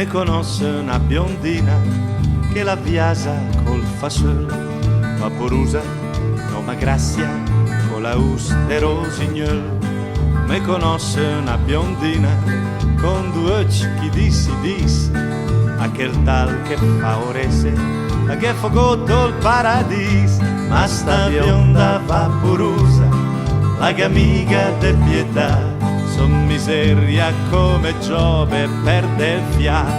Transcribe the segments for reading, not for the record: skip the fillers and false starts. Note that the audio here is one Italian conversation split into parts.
Me conosce una biondina che la viasa col fasol, vaporusa, noma grazia, con la us de rosignol. Me conosce una biondina con due occhi che dis, aquel tal che fa orese, a che fogotto il paradis. Ma sta bionda vaporusa, la amiga de pietà, son miseria come Giove, perde il fiat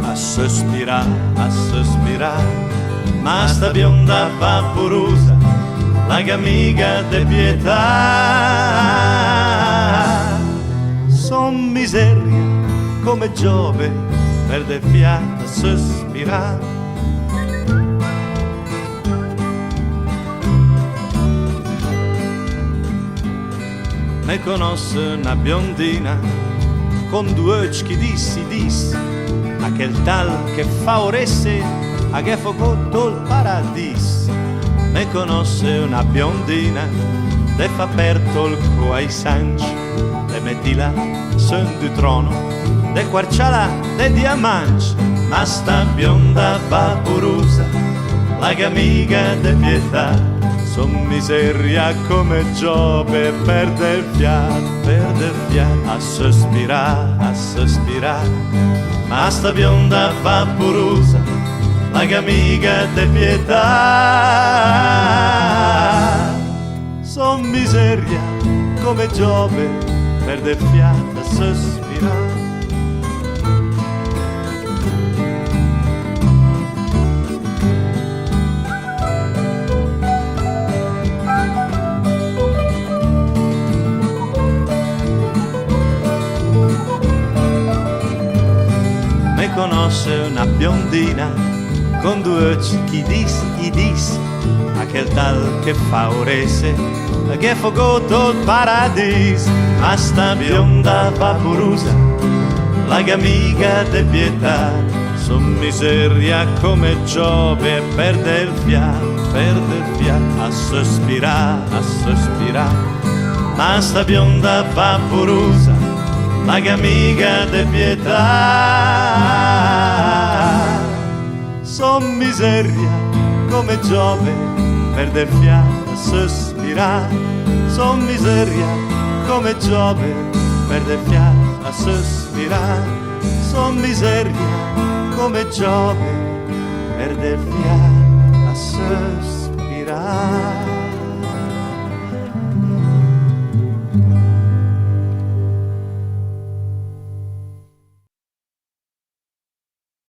a sospirare. Ma sta bionda vaporusa, la amiga de pietà, son miseria come Giove, perde il fiat a sospirare. Me conosce una biondina con due occhi che dis, aquel tal che fa oresse, a che fogotto il paradis. Me conosce una biondina de fa aperto il co ai sanci, de mettila sen du trono, de quarciala de diamanci. Ma sta bionda vaporusa, la amiga de pietà, son miseria come Giove, perde il fiat a sospirare. Ma sta bionda vaporusa, la amiga de pietà, son miseria come Giove, perde il fiat a sospirare. Me conosce una biondina con due occhi che dis, aquel tal che fa orese, che fogotto il paradis. Ma sta bionda vaporusa, la amiga de pietà, son miseria come Giove, perde il fiat a sospirare. Ma sta bionda vaporusa, la amiga de pietà, son miseria come Giove, perde il fiat a sospirare. Son miseria come Giove, perde il fiat a sospirare. Son miseria come Giove, perde il fiat a sospirare.